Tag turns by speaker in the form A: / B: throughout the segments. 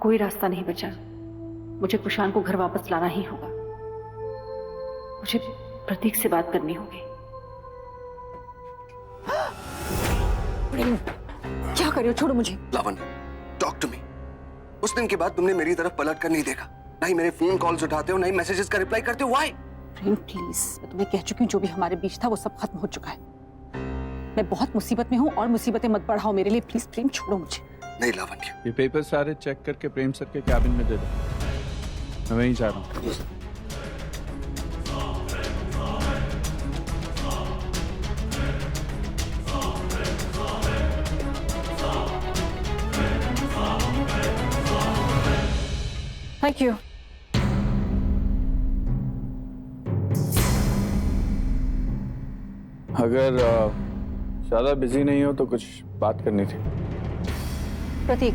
A: कोई रास्ता नहीं बचा। मुझे कुशान को घर वापस लाना ही होगा। मुझे प्रतीक से बात करनी होगी।
B: क्या कर रहे हो? छोड़ो मुझे।
C: लावण्य, टॉक टू मी। उस दिन के बाद तुमने मेरी तरफ पलट कर नहीं देखा, ना ही मेरे फोन कॉल्स उठाते हो, ना ही मैसेजेस का रिप्लाई करते हो। व्हाई?
B: प्रेम प्लीज, मैं तुम्हें कह चुकी हूँ जो भी हमारे बीच था वो सब खत्म हो चुका है। मैं बहुत मुसीबत में हूँ और मुसीबतें मत बढ़ाओ मेरे लिए। प्लीज प्रेम, छोड़ो मुझे।
C: नहीं लावण्य,
D: ये पेपर सारे चेक करके प्रेम सर के कैबिन में दे दो। मैं वहीं जा रहा हूँ।
B: Thank you.
D: अगर ज्यादा बिजी नहीं हो तो कुछ बात करनी थी।
B: प्रतीक,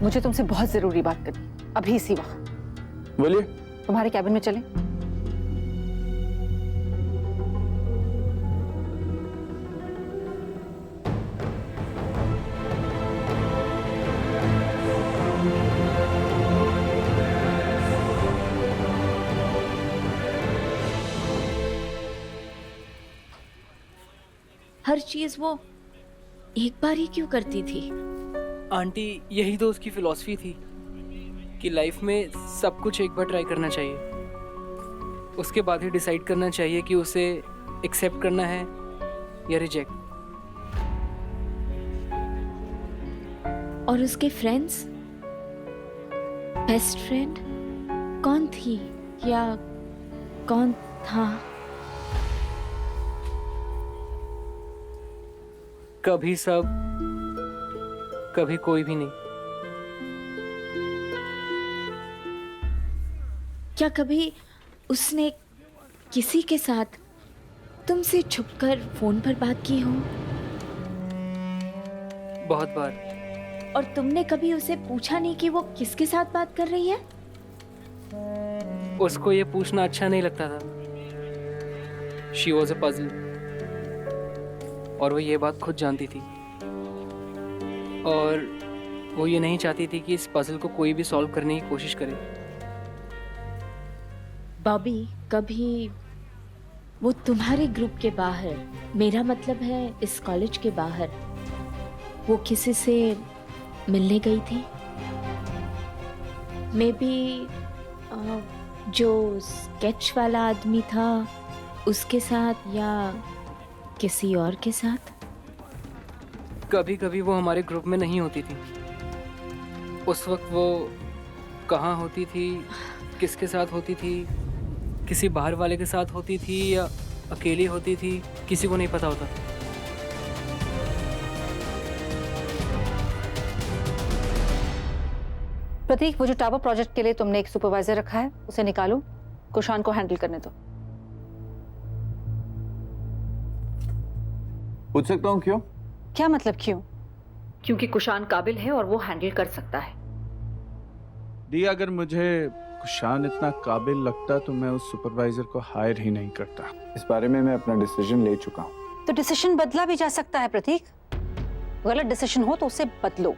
B: मुझे तुमसे बहुत जरूरी बात करनी, अभी इसी वक्त।
D: बोलिए।
B: तुम्हारे कैबिन में चलें?
E: हर चीज वो एक बार ही क्यों करती थी?
F: आंटी, यही तो उसकी फिलॉसफी थी कि लाइफ में सब कुछ एक बार ट्राई करना चाहिए, उसके बाद ही डिसाइड करना चाहिए कि उसे एक्सेप्ट करना है या रिजेक्ट।
E: और उसके फ्रेंड्स, बेस्ट फ्रेंड कौन थी या कौन था?
F: कभी सब, कभी कोई भी नहीं।
E: क्या कभी उसने किसी के साथ तुमसे छुपकर फोन पर बात की हो?
F: बहुत बार।
E: और तुमने कभी उसे पूछा नहीं कि वो किसके साथ बात कर रही है?
F: उसको ये पूछना अच्छा नहीं लगता था। शी वॉज अ पजल, और वो ये बात खुद जानती थी, और वो ये नहीं चाहती थी कि इस पजल को कोई भी सॉल्व करने की कोशिश करे।
E: बॉबी, कभी वो तुम्हारे ग्रुप के बाहर, मेरा मतलब है इस कॉलेज के बाहर, वो किसी से मिलने गई थी? मे बी जो स्केच वाला आदमी था उसके साथ, या किसी और के साथ?
F: कभी कभी वो हमारे ग्रुप में नहीं होती थी। उस वक्त वो कहाँ होती थी, किसके साथ होती थी, किसी बाहर वाले के साथ होती थी या अकेली होती थी, किसी को नहीं पता होता।
B: प्रतीक, वो जो टावर प्रोजेक्ट के लिए तुमने एक सुपरवाइजर रखा है उसे निकालो, कुशान को हैंडल करने दो।
D: पूछ सकता हूँ क्यों?
B: क्या मतलब क्यों?
A: क्योंकि कुशान काबिल है और वो हैंडल कर सकता है।
D: दी, अगर मुझे कुशान इतना काबिल लगता तो मैं उस सुपरवाइजर को हायर ही नहीं करता। इस बारे में मैं अपना डिसीजन ले चुका हूँ।
B: तो डिसीजन बदला भी जा सकता है प्रतीक। गलत डिसीजन हो तो उसे बदलो।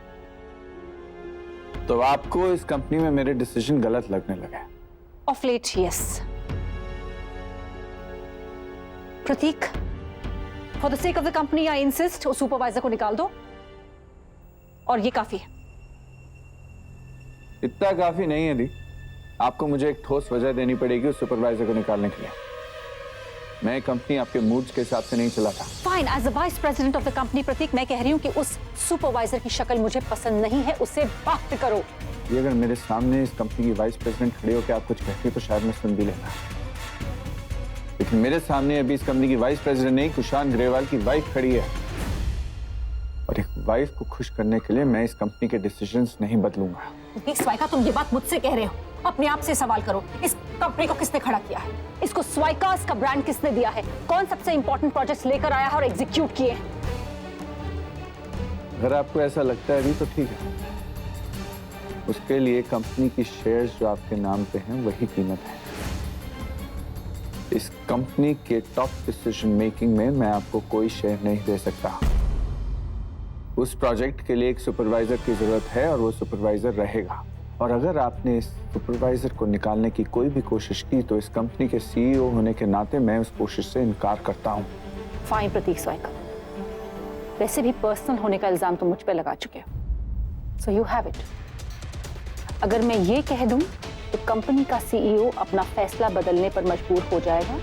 D: तो आपको इस कंपनी में मेरे डिसीजन गलत लगने लगे?
B: Of late, yes. Prateek, for the sake of the company I insist उस सुपरवाइजर को निकाल दो, और ये काफी है।
D: इतना काफी नहीं है दी। आपको मुझे एक ठोस वजह देनी पड़ेगी उस सुपरवाइजर को निकालने के लिए। मैं कंपनी आपके मूड्स के हिसाब से नहीं चलाता।
B: Fine, as the vice president of the company Prateek, मैं कह रही हूँ कि उस सुपरवाइजर की शक्ल मुझे पसंद नहीं है, उसे बात करो।
D: ये अगर मेरे सामने इस कंपनी की वाइस प्रेसिडेंट खड़ी होकर आप कुछ कहती तो शायद मैं सुन भी लेता, लेकिन मेरे सामने अभी इस कंपनी की वाइस प्रेसिडेंट नहीं, कुशान ग्रेवाल की वाइफ खड़ी है, और एक वाइफ को खुश करने के लिए मैं इस कंपनी के डिसीजंस नहीं बदलूंगा।
B: स्वाइका, तुम ये बात मुझसे कह रहे हो, अपने आप से सवाल करो। इस कंपनी को किसने खड़ा किया है? इसको स्वाइकास का ब्रांड किसने दिया है? कौन सबसे इंपॉर्टेंट प्रोजेक्ट्स लेकर आया है और एग्जीक्यूट किए?
D: अगर आपको ऐसा लगता है अभी तो ठीक है, उसके लिए कंपनी की शेयर्स जो आपके नाम पे हैं वही कीमत है। इस कंपनी के टॉप डिसीजन मेकिंग में मैं आपको कोई शेयर नहीं दे सकता। उस प्रोजेक्ट के लिए एक सुपरवाइजर की जरूरत है और वो सुपरवाइजर रहेगा। और अगर आपने इस सुपरवाइजर को निकालने की कोई भी कोशिश की तो इस कंपनी के सीईओ होने के नाते मैं उस कोशिश से इनकार करता हूँ।
B: फाइन प्रतीक स्वाइका, वैसे भी पर्सनल होने का इल्जाम तुम मुझ पे लगा चुके हो, सो यू हैव इट। अगर मैं ये कह दूं तो कंपनी का सीईओ अपना फैसला बदलने पर मजबूर हो जाएगा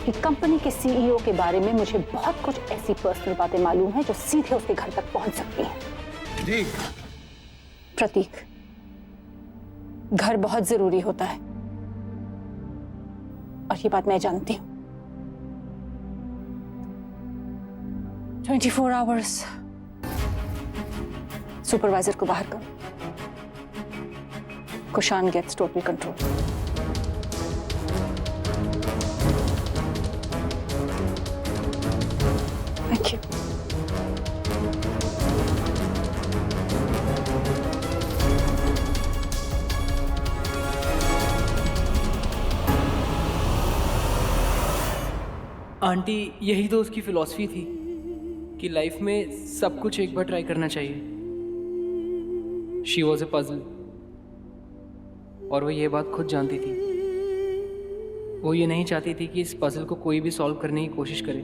B: कि कंपनी के सीईओ के बारे में मुझे बहुत कुछ ऐसी पर्सनल बातें मालूम है जो सीधे उसके घर तक पहुंच सकती हैं।
D: ठीक।
B: प्रतीक, घर बहुत जरूरी होता है और ये बात मैं जानती हूं। 24 आवर्स सुपरवाइजर को बाहर करो। Kushan gets total control. Thank you.
F: Aunty, यही तो उसकी फिलॉसफी थी कि लाइफ में सब कुछ एक बार ट्राई करना चाहिए। शी वॉज ए पजल, और वो ये बात खुद जानती थी। वो ये नहीं चाहती थी कि इस पजल को कोई भी सॉल्व करने की कोशिश करे।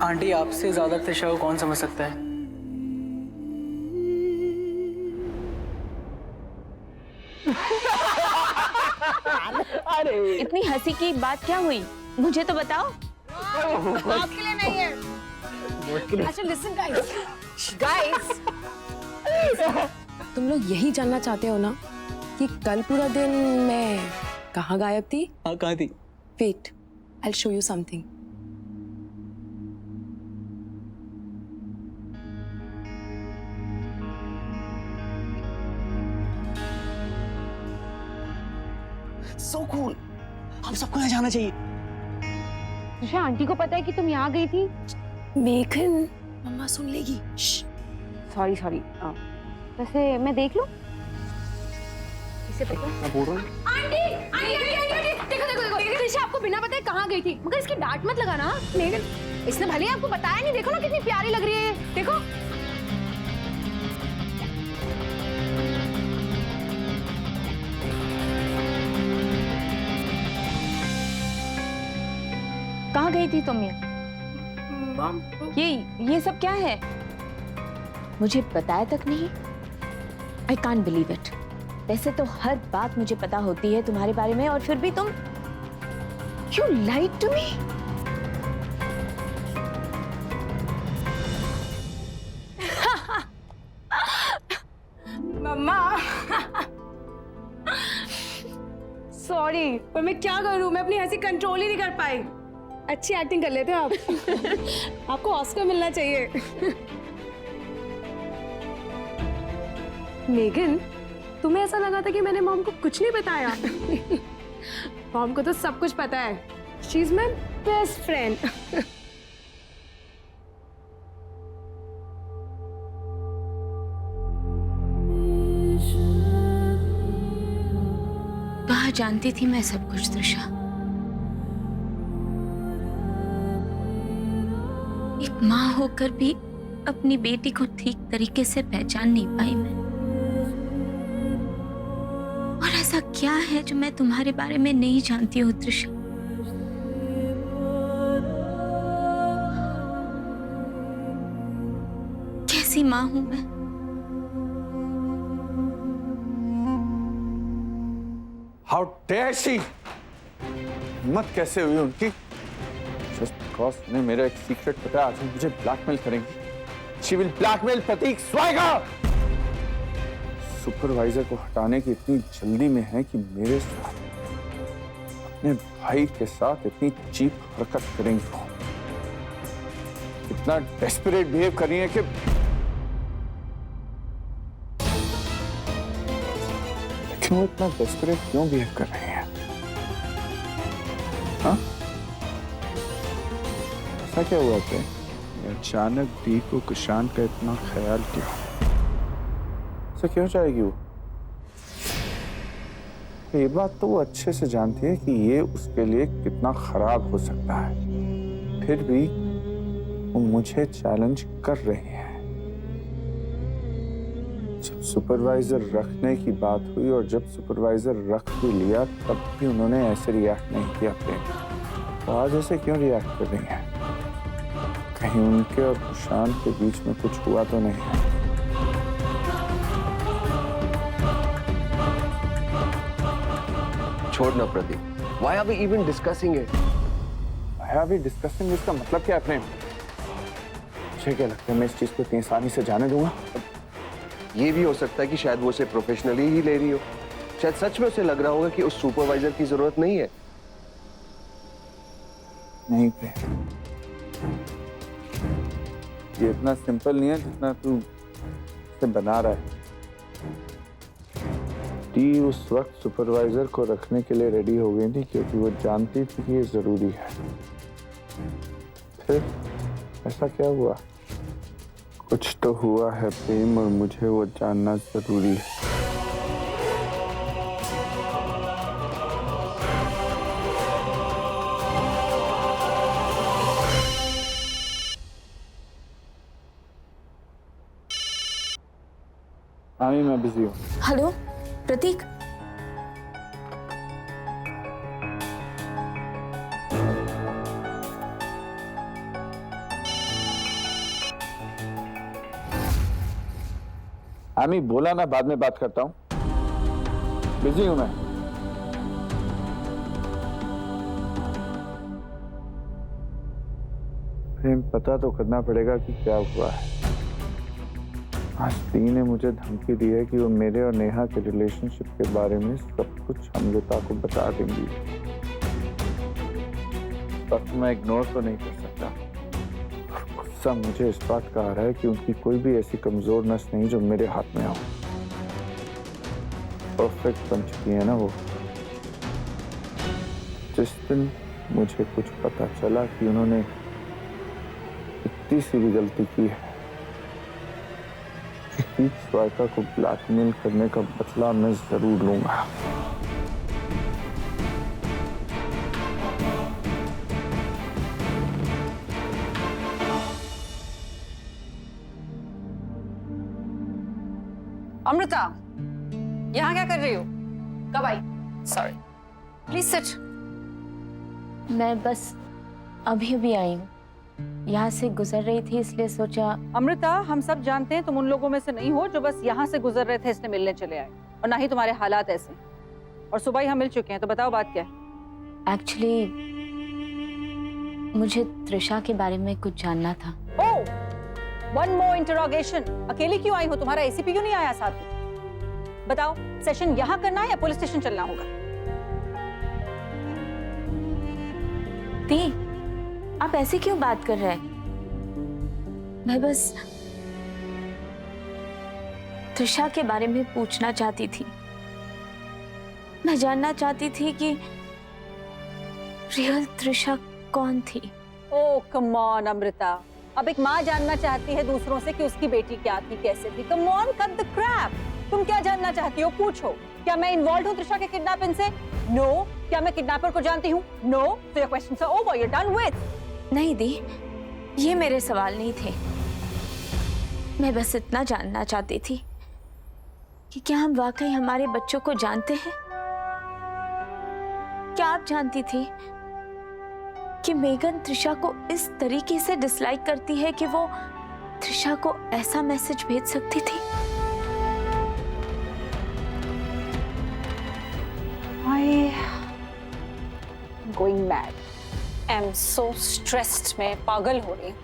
F: आंटी, आपसे ज्यादा त्रिशा को कौन समझ सकता है?
E: इतनी हंसी की बात क्या हुई, मुझे तो बताओ।
B: आपके लिए नहीं है। अच्छा लिसन गाइस,
G: तुम लोग यही जानना चाहते हो ना कि कल पूरा दिन मैं कहाँ गायब थी?
F: हाँ, कहाँ थी?
G: Wait, I will show you something.
H: So cool. हम सबको यहाँ जाना चाहिए।
B: तुझे आंटी को पता है कि तुम यहाँ गई थी?
G: मेघन, मम्मा सुन लेगी।
B: सॉरी वैसे मैं देख लूं? इसे पता?
H: मैं बोल रहा हूँ।
B: आंटी, देखो त्रिशा आपको बिना बताए कहाँ गई थी, मगर इसकी डांट मत लगाना। मेघन, इसने भले ही आपको बताया नहीं, देखो ना कितनी प्यारी लग रही है, देखो।
E: कहाँ गई थी तुम? ये सब क्या है? मुझे बताया तक नहीं। I can't believe it. वैसे तो हर बात मुझे पता होती है तुम्हारे बारे में, और फिर भी तुम यू लाइड टू मी।
G: मम्मा सॉरी, पर मैं क्या करूं, मैं अपनी हंसी कंट्रोल ही नहीं कर पाई। अच्छी एक्टिंग कर लेते हो आप। आपको ऑस्कर मिलना चाहिए। मेघन, तुम्हें ऐसा लगा था कि मैंने मॉम को कुछ नहीं बताया? मॉम को तो सब कुछ पता है। She is my best friend.
E: कहाँ जानती थी मैं सब कुछ त्रिशा। एक माँ होकर भी अपनी बेटी को ठीक तरीके से पहचान नहीं पाई मैं। और ऐसा क्या है जो मैं तुम्हारे बारे में नहीं जानती हूँ त्रिशा? कैसी माँ हूं मैं?
D: How dare she! हिम्मत कैसे हुई उनकी? जस्ट बिकॉज उन्हें मेरा एक सीक्रेट पता है, आज वो मुझे ब्लैकमेल करेंगी। She will blackmail Prateek Swaika. Supervisor को हटाने की इतनी जल्दी में है कि मेरे साथ, अपने भाई के साथ इतनी चीप हरकत करेंगी। वो इतना डेस्परेट बिहेव कर रही है कि लेकिन वो इतना डेस्परेट क्यों बिहेव कर रही है? हाँ? ऐसा क्या हुआ कि अचानक डी को कुशान का इतना ख्याल क्यों? ऐसा क्यों चाहेगी वो? तो ये बात तो वो अच्छे से जानती है कि ये उसके लिए कितना खराब हो सकता है, फिर भी वो मुझे चैलेंज कर रही हैं। जब सुपरवाइजर रखने की बात हुई और जब सुपरवाइजर रख भी लिया तब भी उन्होंने ऐसे रिएक्ट नहीं किया प्रेम। तो आज ऐसे क्यों रिएक्ट कर रही हैं? कहीं उनके और कुशान के बीच में कुछ हुआ तो नहीं है?
C: छोड़ना Pradeep. Why are we even discussing it?
D: Why are we discussing? इसका मतलब क्या है प्रेम? मुझे क्या लगता है मैं इस चीज को इतनी आसानी से जाने दूंगा?
C: ये भी हो सकता है कि शायद वो उसे प्रोफेशनली ही ले रही हो। शायद सच में उसे लग रहा होगा कि उस सुपरवाइजर की जरूरत नहीं है।
D: नहीं प्रेम, ये इतना सिंपल नहीं है जितना तू इसे बना रहा है। टी उस वक्त सुपरवाइजर को रखने के लिए रेडी हो गई थी क्योंकि वो जानती थी कि ये जरूरी है। फिर ऐसा क्या हुआ? कुछ तो हुआ है प्रेम और मुझे वो जानना जरूरी है। आमी, मैं बिजी हूँ।
E: हेलो प्रतीक,
D: आमी बोला ना बाद में बात करता हूँ, बिजी हूँ मैं। प्रेम, पता तो करना पड़ेगा कि क्या हुआ है। आज दी ने मुझे धमकी दी है कि वो मेरे और नेहा के रिलेशनशिप के बारे में सब कुछ अमृता को बता देंगी। पर मैं इग्नोर तो नहीं कर सकता। गुस्सा मुझे इस बात का आ रहा है कि उनकी कोई भी ऐसी कमजोर नस नहीं जो मेरे हाथ में हो। परफेक्ट बन चुकी है ना वो। जिस दिन मुझे कुछ पता चला कि उन्होंने इतनी सी भी गलती की है, स्वायका को ब्लैकमेल करने का बदला मैं जरूर लूंगा।
B: अमृता, यहाँ क्या कर रही हो? कब आई? Sorry, please sit.
E: मैं बस अभी अभी आई हूँ, यहाँ से गुजर रही थी इसलिए सोचा।
B: अमृता, हम सब जानते हैं तुम उन लोगों में से नहीं हो जो बस यहाँ से गुजर रहे थे इसलिए मिलने चले आए, और ना ही तुम्हारे हालात ऐसे। और सुबह ही हम मिल चुके हैं, तो बताओ बात क्या है?
E: एक्चुअली मुझे त्रिशा के बारे में कुछ जानना था।
B: ओह, वन मोर इंटरोगेशन। अकेली क्यों आई हो? तुम्हारा एसीपी क्यों नहीं आया साथ में? बताओ, सेशन यहाँ करना है या पुलिस स्टेशन चलना होगा?
E: दी, आप ऐसे क्यों बात कर रहे हैं? मैं बस त्रिशा के बारे में पूछना चाहती थी। मैं जानना चाहती थी कि रियल त्रिशा कौन थी।
B: ओह कम ऑन अमृता, अब एक माँ जानना चाहती है दूसरों से कि उसकी बेटी क्या थी, कैसे थी। Come on, cut the crap. तुम क्या जानना चाहती हो? पूछो। क्या मैं इन्वॉल्व हूँ त्रिशा के किडनैपिंग से? नो। क्या मैं किडनैपर को जानती हूँ? No. So your questions are over. You're done with.
E: नहीं दी, ये मेरे सवाल नहीं थे। मैं बस इतना जानना चाहती थी कि क्या हम वाकई हमारे बच्चों को जानते हैं? क्या आप जानती थी कि मेगन त्रिशा को इस तरीके से डिसलाइक करती है कि वो त्रिशा को ऐसा मैसेज भेज सकती थी?
B: Going mad. I'm so stressed. मैं पागल हो रही हूँ।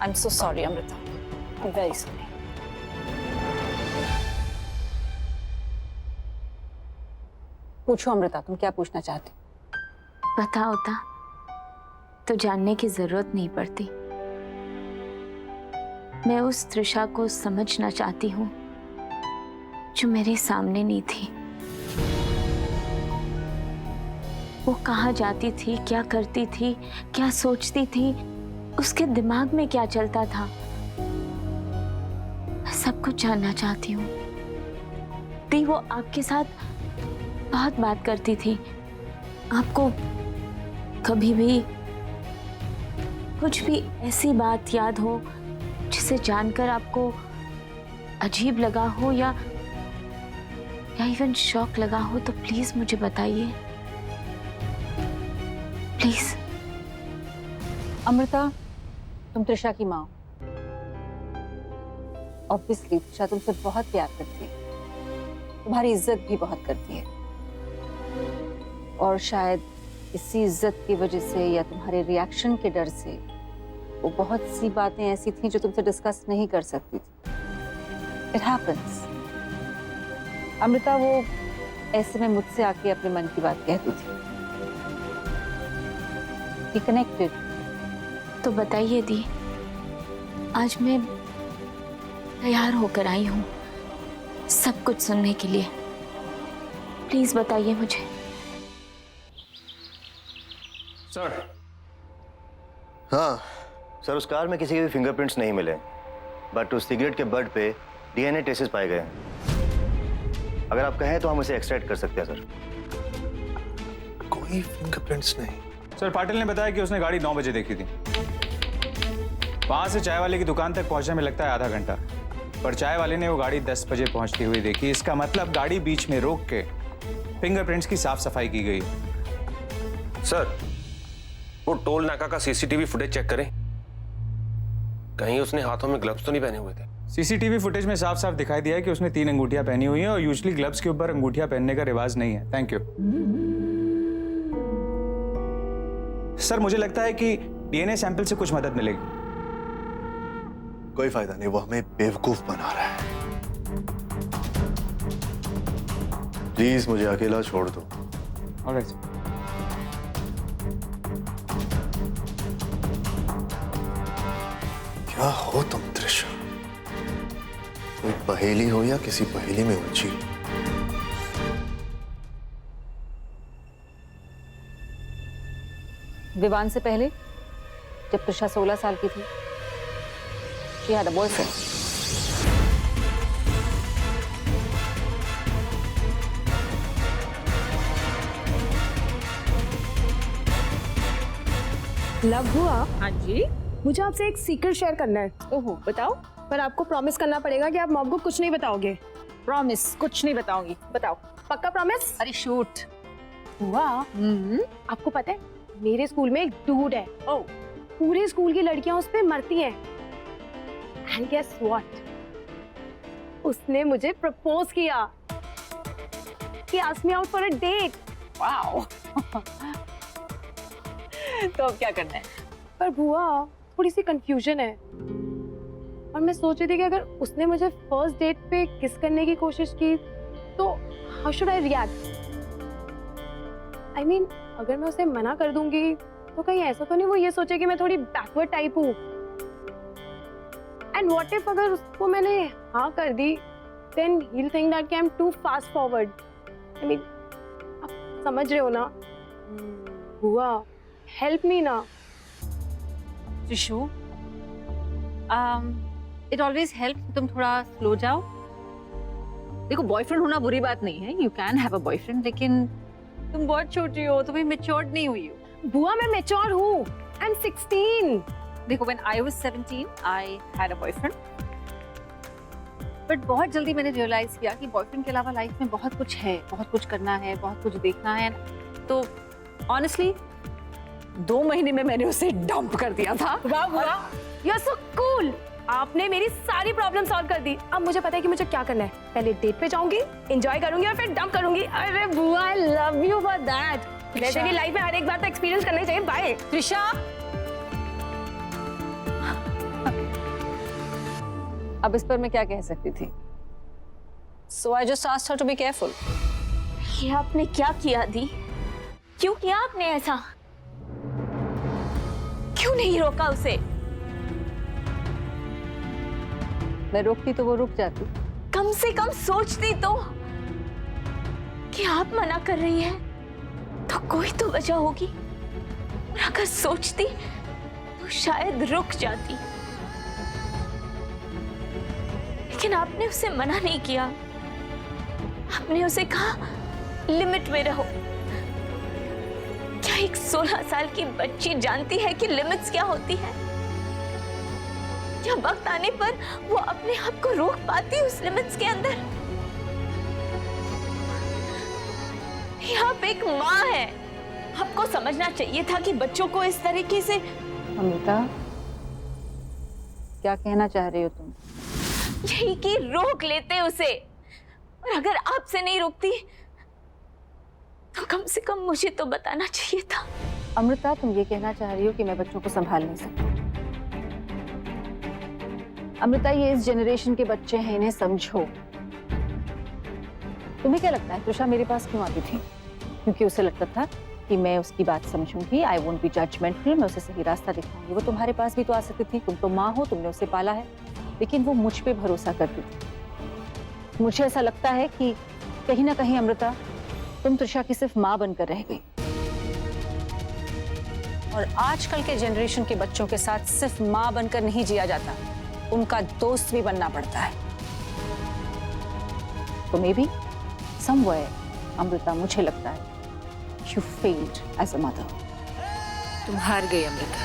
B: I'm so sorry Amrita. I'm very sorry. पूछो अमृता, तुम क्या पूछना चाहती?
E: पता होता तो जानने की जरूरत नहीं पड़ती। मैं उस त्रिशा को समझना चाहती हूँ जो मेरे सामने नहीं थी। वो कहाँ जाती थी, क्या करती थी, क्या सोचती थी, उसके दिमाग में क्या चलता था, मैं सब कुछ जानना चाहती हूँ। दी, वो आपके साथ बहुत बात करती थी। आपको कभी भी कुछ भी ऐसी बात याद हो जिसे जानकर आपको अजीब लगा हो या इवन शॉक लगा हो तो प्लीज मुझे बताइए, प्लीज।
B: अमृता, तुम त्रिशा की माँ हो। ऑब्वियसली त्रिशा तुमसे बहुत प्यार करती है, तुम्हारी इज्जत भी बहुत करती है, और शायद इसी इज्जत की वजह से या तुम्हारे रिएक्शन के डर से वो बहुत सी बातें ऐसी थी जो तुमसे डिस्कस नहीं कर सकती थी। It happens. अमृता वो ऐसे में मुझसे आके अपने मन की बात कहती थी। Be connected।
E: तो बताइए दी, आज मैं तैयार होकर आई हूँ सब कुछ सुनने के लिए। प्लीज बताइए मुझे।
I: सर। हाँ सर, उस कार में किसी के भी फिंगरप्रिंट्स नहीं मिले, बट उस सिगरेट के बड पे डीएनए ट्रेसेस पाए गए हैं। अगर आप कहें तो हम उसे एक्सट्रैक्ट कर सकते हैं सर।
H: कोई फिंगरप्रिंट्स नहीं।
D: सर, पाटिल ने बताया कि उसने गाड़ी 9 बजे देखी थी। वहां से चाय वाले की दुकान तक पहुंचने में लगता है आधा घंटा, पर चाय वाले ने वो गाड़ी 10 बजे पहुंचती हुई देखी। इसका मतलब गाड़ी बीच में रोक के फिंगरप्रिंट्स की साफ सफाई की गई।
J: सर, वो टोल नाका का सीसीटीवी फुटेज चेक करें, कहीं उसने हाथों में ग्लव्स तो नहीं पहने हुए थे।
D: सीसीटीवी फुटेज में साफ साफ दिखाई दिया है कि उसने 3 अंगूठियां पहनी हुई हैं, और यूजुअली ग्लव्स के ऊपर अंगूठियां पहनने का रिवाज नहीं है। Thank you sir. मुझे लगता है कि डीएनए सैंपल से कुछ मदद मिलेगी।
H: कोई फायदा नहीं, वो हमें बेवकूफ बना रहा है। प्लीज मुझे अकेला छोड़ दो।
D: ऑलराइट।
H: क्या हो तुम त्रिशा? कोई पहेली हो या किसी पहेली में उलझी?
B: विवान से पहले जब त्रिशा 16 साल की थी, she had a boyfriend।
G: Love हुआ?
B: हाँ जी।
G: मुझे आपसे एक सीक्रेट शेयर करना है।
B: ओहो, बताओ।
G: पर आपको प्रॉमिस करना पड़ेगा कि आप मॉम को कुछ नहीं बताओगे।
B: प्रॉमिस, कुछ नहीं बताऊंगी। बताओ।
G: पक्का प्रॉमिस?
B: अरे शूट।
G: हुआ? आपको पता है मेरे स्कूल में एक डूड है। ओह, पूरे स्कूल की लड़कियां उस पे मरती हैं। And guess what? उसने मुझे प्रपोज किया। He asked me out for a date।
B: Wow. तो अब क्या करना है?
G: पर बुआ थोड़ी सी कंफ्यूजन है, और मैं सोच रही थी कि अगर उसने मुझे फर्स्ट डेट पे किस करने की कोशिश की तो how should I react? I mean, अगर मैं उसे मना कर दूंगी तो कहीं ऐसा तो नहीं वो ये सोचे कि मैं थोड़ी बैकवर्ड टाइप हूँ। एंड व्हाट इफ अगर उसको मैंने हाँ कर दी, then he will think that I am too fast forward. I mean, आप समझ रहे हो ना? बुआ हेल्प मी ना।
B: त्रिशु, इट ऑलवेज हेल्प तुम थोड़ा स्लो जाओ। देखो, बॉयफ्रेंड होना बुरी बात नहीं है, you can have a boyfriend, लेकिन तुम बहुत छोटी हो, तुम्हें मैच्योर्ड नहीं हुई हो।
G: बुआ मैं मैच्योर हूँ, आई एम 16।
B: देखो, when I was 17, I had a boyfriend, but बहुत जल्दी मैंने रियलाइज किया कि बॉयफ्रेंड के अलावा लाइफ में बहुत कुछ है, बहुत कुछ करना है, बहुत कुछ देखना है। तो ऑनेस्टली 2 महीने में मैंने उसे डंप कर दिया था।
G: वाह बुआ, यू आर सो कूल। आपने मेरी सारी प्रॉब्लम सॉल्व कर दी। अब मुझे पता है कि मुझे क्या करना है। पहले डेट पे जाऊंगी, एंजॉय करूंगी और फिर डंप करूंगी। अरे बुआ, I love you for that. वैसे भी लाइफ में हर एक बार तो एक्सपीरियंस करना चाहिए। बाय
B: त्रिशा। अब इस पर मैं क्या कह सकती थी? So I just asked her to be careful।
E: ये आपने क्या किया दी? क्यों किया आपने ऐसा? क्यों नहीं रोका उसे?
B: मैं रोकती तो वो रुक जाती।
E: कम से कम सोचती तो कि आप मना कर रही है तो कोई तो वजह होगी, और अगर सोचती तो शायद रुक जाती। लेकिन आपने उसे मना नहीं किया। आपने उसे कहा लिमिट में रहो। क्या एक 16 साल की बच्ची जानती है कि लिमिट्स क्या होती है? क्या वक्त आने पर वो अपने आप को रोक पाती उस लिमिट्स के अंदर? ये आप एक माँ है, आपको समझना चाहिए था कि बच्चों को इस तरीके से।
B: अमृता, क्या कहना चाह रही हो तुम?
E: यही कि रोक लेते उसे, और अगर आपसे नहीं रोकती तो कम से कम मुझे तो बताना चाहिए था।
B: अमृता, तुम ये कहना चाह रही हो कि मैं बच्चों को संभाल नहीं सकती? अमृता, ये इस जनरेशन के बच्चे हैं, इन्हें समझो। तुम्हें क्या लगता है त्रिशा मेरे पास क्यों आती थी? क्योंकि उसे लगता था कि मैं उसकी बात समझूंगी, आई वोंट बी जजमेंटल, मैं उसे सही रास्ता दिखाऊंगी। वो तुम्हारे पास भी तो आ सकती थी, तुम तो माँ हो, तुमने उसे पाला है, लेकिन वो मुझ पे भरोसा करती थी। मुझे ऐसा लगता है कि कहीं ना कहीं अमृता, तुम त्रिशा की सिर्फ माँ बनकर रह गई। और आजकल के जनरेशन के बच्चों के साथ सिर्फ माँ बनकर नहीं जिया जाता, उनका दोस्त भी बनना पड़ता है। तो मे बी समवेयर अमृता, मुझे लगता है you failed as a mother.
A: तुम हार गई अमृता।